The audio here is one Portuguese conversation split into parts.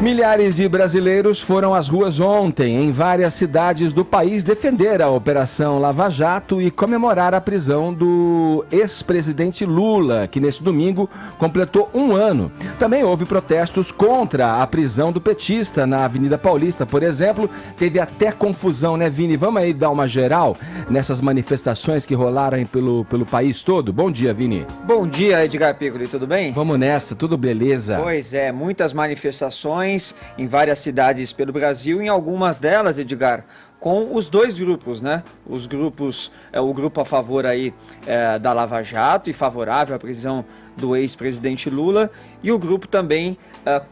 Milhares de brasileiros foram às ruas ontem em várias cidades do país defender a Operação Lava Jato e comemorar a prisão do ex-presidente Lula, que neste domingo completou 1 ano. Também houve protestos contra a prisão do petista na Avenida Paulista, por exemplo. Teve até confusão, né, Vini? Vamos aí dar uma geral nessas manifestações que rolaram aí pelo país todo? Bom dia, Vini. Bom dia, Edgar Piccoli, tudo bem? Vamos nessa, tudo beleza? Pois é, muitas manifestações em várias cidades pelo Brasil, em algumas delas, Edgar, com os dois grupos, né? Os grupos, o grupo a favor aí da Lava Jato e favorável à prisão do ex-presidente Lula, e o grupo também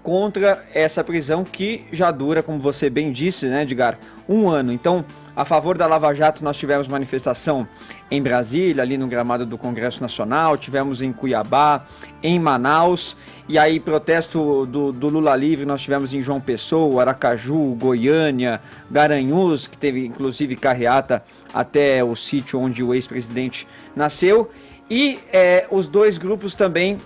contra essa prisão que já dura, como você bem disse, né, Edgar, 1 ano. Então, a favor da Lava Jato, nós tivemos manifestação em Brasília, ali no gramado do Congresso Nacional, tivemos em Cuiabá, em Manaus, e aí protesto do Lula livre nós tivemos em João Pessoa, Aracaju, Goiânia, Garanhuns, que teve inclusive carreata até o sítio onde o ex-presidente nasceu, e os dois grupos também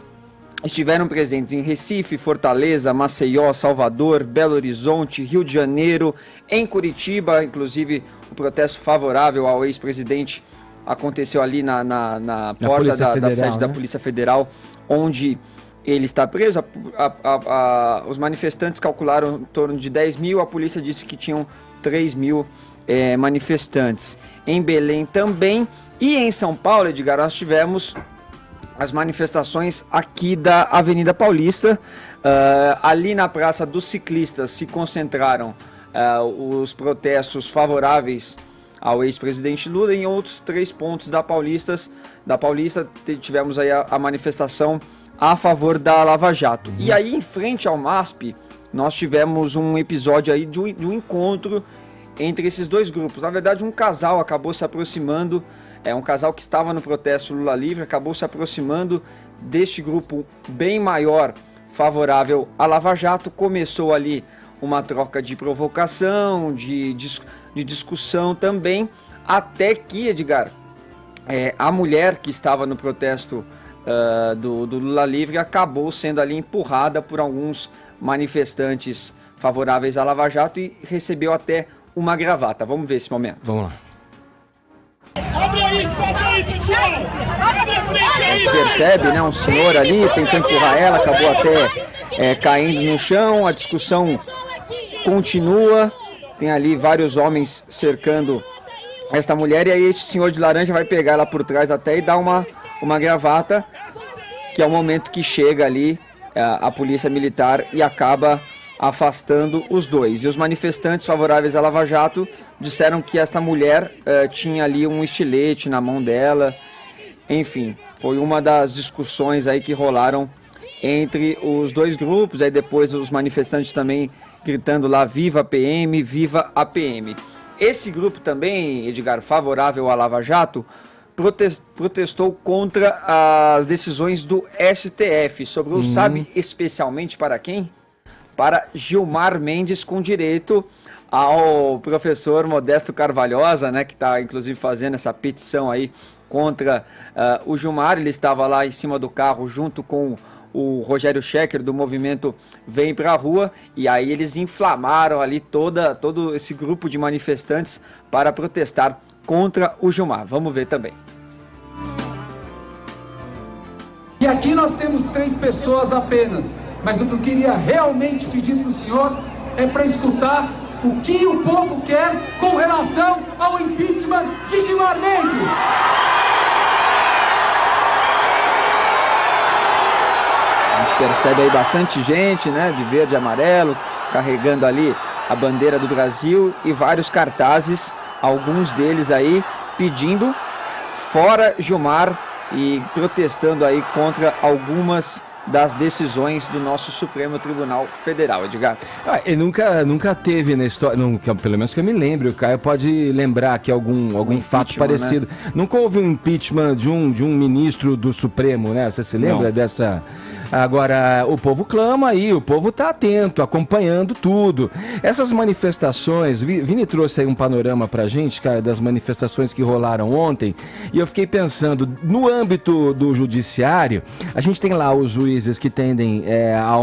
estiveram presentes em Recife, Fortaleza, Maceió, Salvador, Belo Horizonte, Rio de Janeiro, em Curitiba, inclusive o protesto favorável ao ex-presidente aconteceu ali na porta da sede, né, da Polícia Federal, onde ele está preso. Os manifestantes calcularam em torno de 10 mil, a polícia disse que tinham 3 mil manifestantes. Em Belém também, e em São Paulo, Edgar, nós tivemos as manifestações aqui da Avenida Paulista. Ali na Praça dos Ciclistas se concentraram os protestos favoráveis ao ex-presidente Lula. Em outros 3 pontos da Paulista tivemos aí a manifestação a favor da Lava Jato. E aí, em frente ao MASP, nós tivemos um episódio aí de um encontro entre esses dois grupos. Na verdade, um casal acabou se aproximando, um casal que estava no protesto Lula livre, acabou se aproximando deste grupo bem maior favorável à Lava Jato. Começou ali uma troca de provocação, de discussão também, até que, Edgar, a mulher que estava no protesto do Lula livre acabou sendo ali empurrada por alguns manifestantes favoráveis à Lava Jato e recebeu até uma gravata. Vamos ver esse momento. Vamos lá. A gente percebe, né, um senhor ali tentando empurrar ela, acabou até caindo no chão. A discussão continua, tem ali vários homens cercando esta mulher, e aí esse senhor de laranja vai pegar ela por trás até e dar uma gravata, que é o momento que chega ali a polícia militar e acaba afastando os dois. E os manifestantes favoráveis à Lava Jato disseram que esta mulher tinha ali um estilete na mão dela. Enfim, foi uma das discussões aí que rolaram entre os dois grupos. Aí depois os manifestantes também gritando lá: viva a PM, viva a PM. Esse grupo também, Edgar, favorável à Lava Jato, protestou contra as decisões do STF. Sobrou, sabe especialmente para quem? Para Gilmar Mendes, com direito ao professor Modesto Carvalhosa, né, que está inclusive fazendo essa petição aí contra o Gilmar. Ele estava lá em cima do carro junto com o Rogério Schecker, do movimento Vem Pra Rua, e aí eles inflamaram ali todo esse grupo de manifestantes para protestar contra o Gilmar. Vamos ver também. E aqui nós temos 3 pessoas apenas, mas o que eu queria realmente pedir para o senhor é para escutar o que o povo quer com relação ao impeachment de Gilmar Mendes. A gente percebe aí bastante gente, né, de verde e amarelo, carregando ali a bandeira do Brasil e vários cartazes, alguns deles aí pedindo fora Gilmar e protestando aí contra algumas das decisões do nosso Supremo Tribunal Federal, Edgar. E nunca teve na história, pelo menos que eu me lembre, o Caio pode lembrar aqui algum fato parecido. Né? Nunca houve um impeachment de um ministro do Supremo, né? Você se lembra dessa Agora, o povo clama aí, o povo está atento, acompanhando tudo. Essas manifestações, Vini trouxe aí um panorama pra gente, cara, das manifestações que rolaram ontem, e eu fiquei pensando, no âmbito do judiciário, a gente tem lá os juízes que tendem a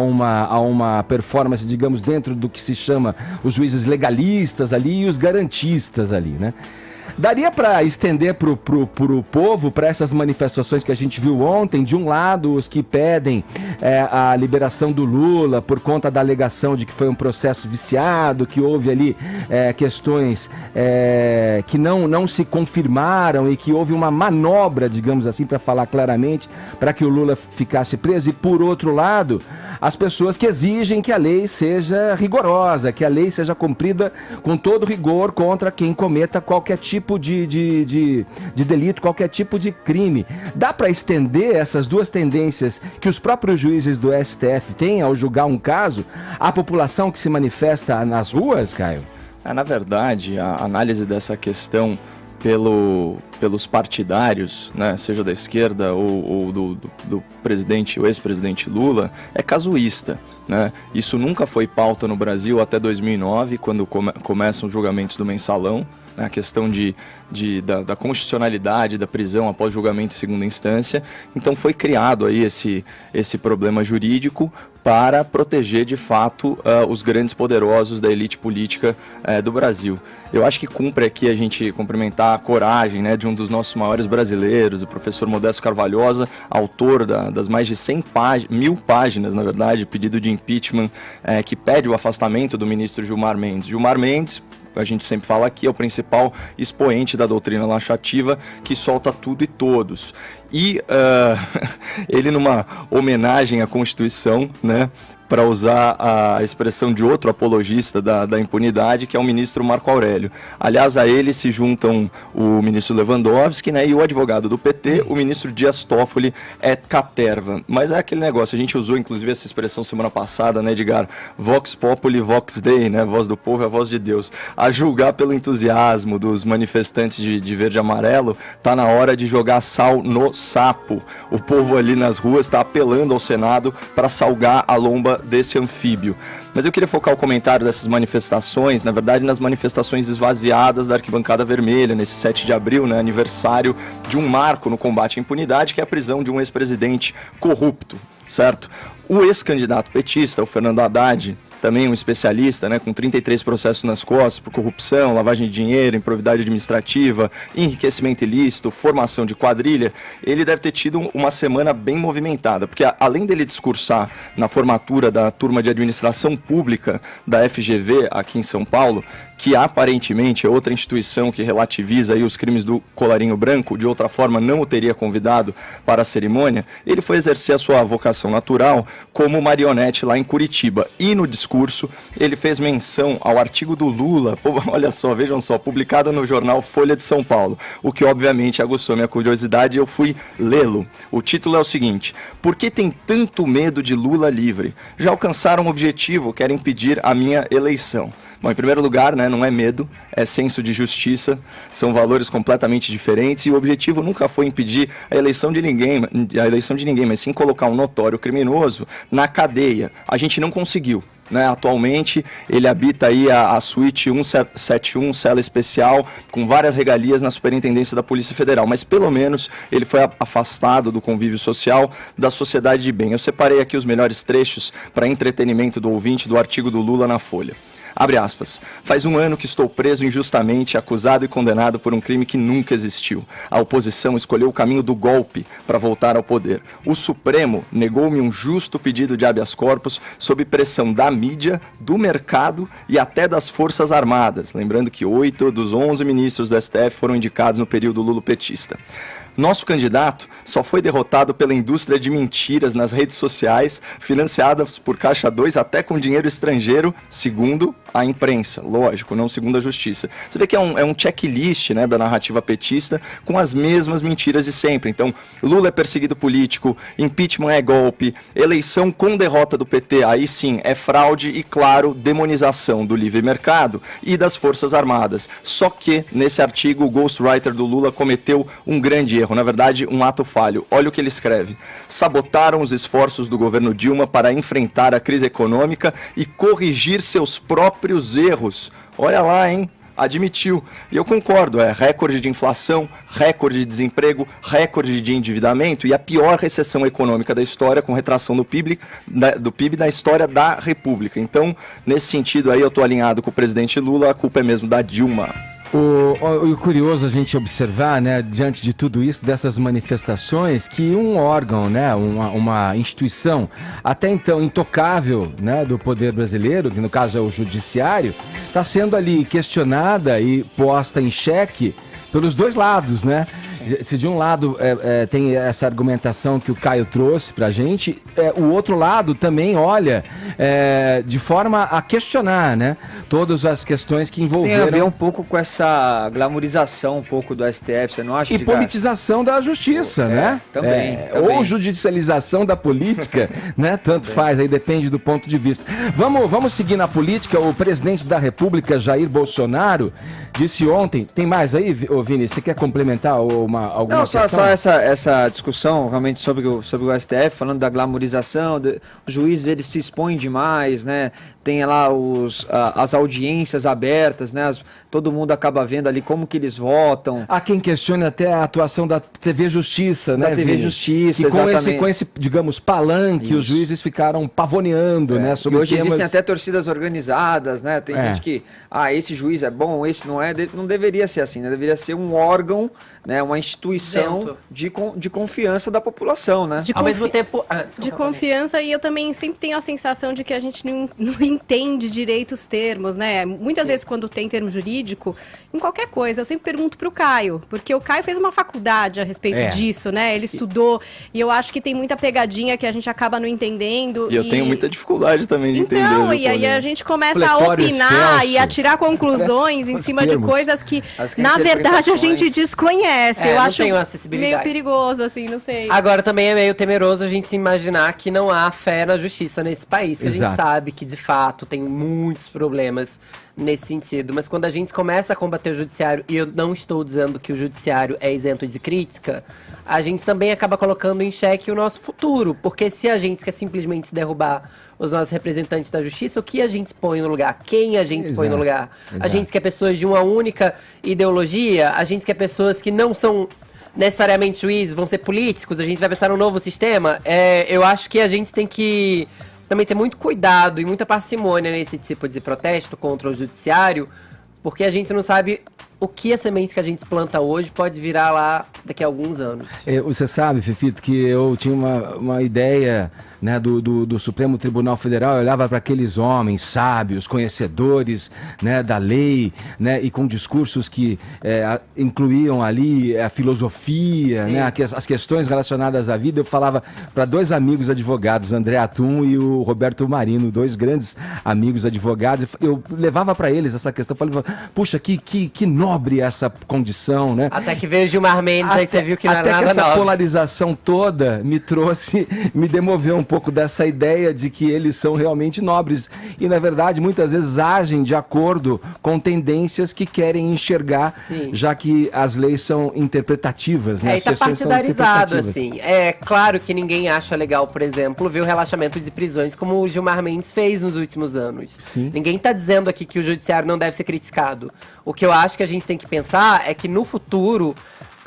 uma performance, digamos, dentro do que se chama os juízes legalistas ali e os garantistas ali, né? Daria para estender pro povo, para essas manifestações que a gente viu ontem, de um lado os que pedem a liberação do Lula por conta da alegação de que foi um processo viciado, que houve ali questões que não se confirmaram e que houve uma manobra, digamos assim, para falar claramente, para que o Lula ficasse preso, e por outro lado, as pessoas que exigem que a lei seja rigorosa, que a lei seja cumprida com todo rigor contra quem cometa qualquer tipo de delito, qualquer tipo de crime. Dá para estender essas duas tendências que os próprios juízes do STF têm ao julgar um caso à população que se manifesta nas ruas, Caio? Na verdade, a análise dessa questão pelos partidários, né, seja da esquerda ou do presidente, o ex-presidente Lula, é casuísta. Né? Isso nunca foi pauta no Brasil até 2009, quando começam os julgamentos do Mensalão, né? A questão da constitucionalidade da prisão após julgamento em segunda instância. Então foi criado aí esse problema jurídico para proteger de fato os grandes poderosos da elite política do Brasil. Eu acho que cumpre aqui a gente cumprimentar a coragem, né, de um dos nossos maiores brasileiros, o professor Modesto Carvalhosa, autor das mais de 1.000 páginas, na verdade, pedido de impeachment, que pede o afastamento do ministro Gilmar Mendes. Gilmar Mendes, a gente sempre fala aqui, é o principal expoente da doutrina laxativa que solta tudo e todos. E ele, numa homenagem à Constituição, né, para usar a expressão de outro apologista da impunidade, que é o ministro Marco Aurélio. Aliás, a ele se juntam o ministro Lewandowski, né, e o advogado do PT, o ministro Dias Toffoli, caterva. Mas é aquele negócio, a gente usou inclusive essa expressão semana passada, né, Edgar? Vox populi, vox dei, né, voz do povo é a voz de Deus. A julgar pelo entusiasmo dos manifestantes de verde e amarelo, tá na hora de jogar sal no sapo. O povo ali nas ruas está apelando ao Senado para salgar a lomba desse anfíbio. Mas eu queria focar o comentário dessas manifestações, na verdade, nas manifestações esvaziadas da Arquibancada Vermelha, nesse 7 de abril, né, aniversário de um marco no combate à impunidade, que é a prisão de um ex-presidente corrupto, certo? O ex-candidato petista, o Fernando Haddad, também um especialista, né, com 33 processos nas costas por corrupção, lavagem de dinheiro, improbidade administrativa, enriquecimento ilícito, formação de quadrilha, ele deve ter tido uma semana bem movimentada, porque além dele discursar na formatura da turma de administração pública da FGV aqui em São Paulo, que aparentemente é outra instituição que relativiza aí os crimes do colarinho branco, de outra forma não o teria convidado para a cerimônia, ele foi exercer a sua vocação natural como marionete lá em Curitiba. E no discurso ele fez menção ao artigo do Lula, olha só, vejam só, publicado no jornal Folha de São Paulo, o que obviamente aguçou minha curiosidade e eu fui lê-lo. O título é o seguinte: por que tem tanto medo de Lula livre? Já alcançaram um objetivo, querem impedir a minha eleição. Bom, em primeiro lugar, né, não é medo, é senso de justiça, são valores completamente diferentes e o objetivo nunca foi impedir a eleição de ninguém, mas sim colocar um notório criminoso na cadeia. A gente não conseguiu. Né, atualmente ele habita aí a suíte 171, cela especial, com várias regalias na Superintendência da Polícia Federal, mas pelo menos ele foi afastado do convívio social, da sociedade de bem. Eu separei aqui os melhores trechos para entretenimento do ouvinte do artigo do Lula na Folha. Abre aspas. Faz um ano que estou preso injustamente, acusado e condenado por um crime que nunca existiu. A oposição escolheu o caminho do golpe para voltar ao poder. O Supremo negou-me um justo pedido de habeas corpus sob pressão da mídia, do mercado e até das Forças Armadas. Lembrando que 8 dos 11 ministros do STF foram indicados no período lulopetista. Nosso candidato só foi derrotado pela indústria de mentiras nas redes sociais, financiadas por Caixa 2 até com dinheiro estrangeiro, segundo a imprensa, lógico, não segundo a justiça. Você vê que é um checklist, né, da narrativa petista com as mesmas mentiras de sempre. Então, Lula é perseguido político, impeachment é golpe, eleição com derrota do PT, aí sim, é fraude e, claro, demonização do livre mercado e das Forças Armadas. Só que, nesse artigo, o ghostwriter do Lula cometeu um grande erro. erro, na verdade, um ato falho. Olha o que ele escreve. Sabotaram os esforços do governo Dilma para enfrentar a crise econômica e corrigir seus próprios erros. Olha lá, hein? Admitiu. E eu concordo, recorde de inflação, recorde de desemprego, recorde de endividamento e a pior recessão econômica da história, com retração do PIB na história da República. Então, nesse sentido aí, eu estou alinhado com o presidente Lula, a culpa é mesmo da Dilma. O curioso a gente observar, né, diante de tudo isso, dessas manifestações, que um órgão, né, uma instituição até então intocável, né, do poder brasileiro, que no caso é o judiciário, está sendo ali questionada e posta em xeque pelos dois lados, né? Se de um lado tem essa argumentação que o Caio trouxe pra gente, o outro lado também olha de forma a questionar, né, todas as questões que envolveram... Tem a ver um pouco com essa glamorização um pouco do STF, você não acha? E politização da justiça, né? Também. Ou judicialização da política, né? Tanto faz, aí depende do ponto de vista. Vamos seguir na política. O presidente da República, Jair Bolsonaro, disse ontem... Tem mais aí, Vini? Você quer complementar alguma não, questão? Só essa discussão realmente sobre o STF, falando da glamorização, os juízes eles se expõem demais, né? Tem lá as audiências abertas, né? Todo mundo acaba vendo ali como que eles votam. Há quem questione até a atuação da TV Justiça, né, da TV Vini? Justiça, que exatamente. Com esse, digamos, palanque, os juízes ficaram pavoneando, né? Sobre e hoje temas... existem até torcidas organizadas, né? Tem gente que, esse juiz é bom, esse não é. Não deveria ser assim, né? Deveria ser um órgão, né? Uma instituição de confiança da população, né? Ao mesmo tempo... de confiança, e eu também sempre tenho a sensação de que a gente não entende direito os termos, né? Muitas vezes quando tem termo jurídico, em qualquer coisa, eu sempre pergunto pro Caio, porque o Caio fez uma faculdade a respeito disso, né? Ele estudou, e eu acho que tem muita pegadinha que a gente acaba não entendendo. E eu tenho muita dificuldade também de entender. Então, e aí a gente começa a opinar e a tirar conclusões em cima de coisas que, na verdade, a gente desconhece. Eu acho meio perigoso, assim, não sei. Agora, também é meio temeroso a gente se imaginar que não há fé na justiça nesse país, que a gente sabe que, de fato, tem muitos problemas nesse sentido. Mas quando a gente começa a combater o judiciário, e eu não estou dizendo que o judiciário é isento de crítica, a gente também acaba colocando em xeque o nosso futuro. Porque se a gente quer simplesmente derrubar os nossos representantes da justiça, o que a gente põe no lugar? Quem a gente põe no lugar? A gente quer pessoas de uma única ideologia? A gente quer pessoas que não são necessariamente juízes, vão ser políticos? A gente vai pensar num novo sistema? Eu acho que a gente tem que também ter muito cuidado e muita parcimônia nesse tipo de protesto contra o judiciário, porque a gente não sabe o que a semente que a gente planta hoje pode virar lá daqui a alguns anos. Você sabe, Fefito, que eu tinha uma ideia, né, do Supremo Tribunal Federal. Eu olhava para aqueles homens sábios, conhecedores, né, da lei, né, e com discursos que incluíam ali a filosofia, né, as questões relacionadas à vida. Eu falava para dois amigos advogados, André Atum e o Roberto Marino, dois grandes amigos advogados. Eu levava para eles essa questão, falava, puxa, que nobre essa condição, né? Até que veio Gilmar Mendes, aí você viu que não era nada nobre. Até que essa nobre. polarização toda me demoveu um pouco dessa ideia de que eles são realmente nobres e, na verdade, muitas vezes agem de acordo com tendências que querem enxergar, já que as leis são interpretativas, né? As tá questões partidarizado, são interpretativas. assim. É claro que ninguém acha legal, por exemplo, ver o relaxamento de prisões como o Gilmar Mendes fez nos últimos anos. Sim. Ninguém tá dizendo aqui que o judiciário não deve ser criticado. O que eu acho que a gente tem que pensar é que no futuro,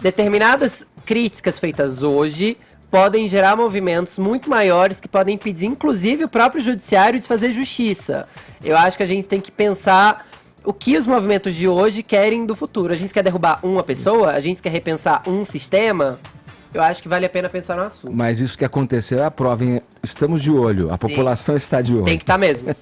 determinadas críticas feitas hoje podem gerar movimentos muito maiores que podem impedir, inclusive, o próprio judiciário de fazer justiça. Eu acho que a gente tem que pensar o que os movimentos de hoje querem do futuro. A gente quer derrubar uma pessoa? A gente quer repensar um sistema? Eu acho que vale a pena pensar no assunto. Mas isso que aconteceu é a prova, hein? Estamos de olho, a população está de olho. Tem que estar mesmo.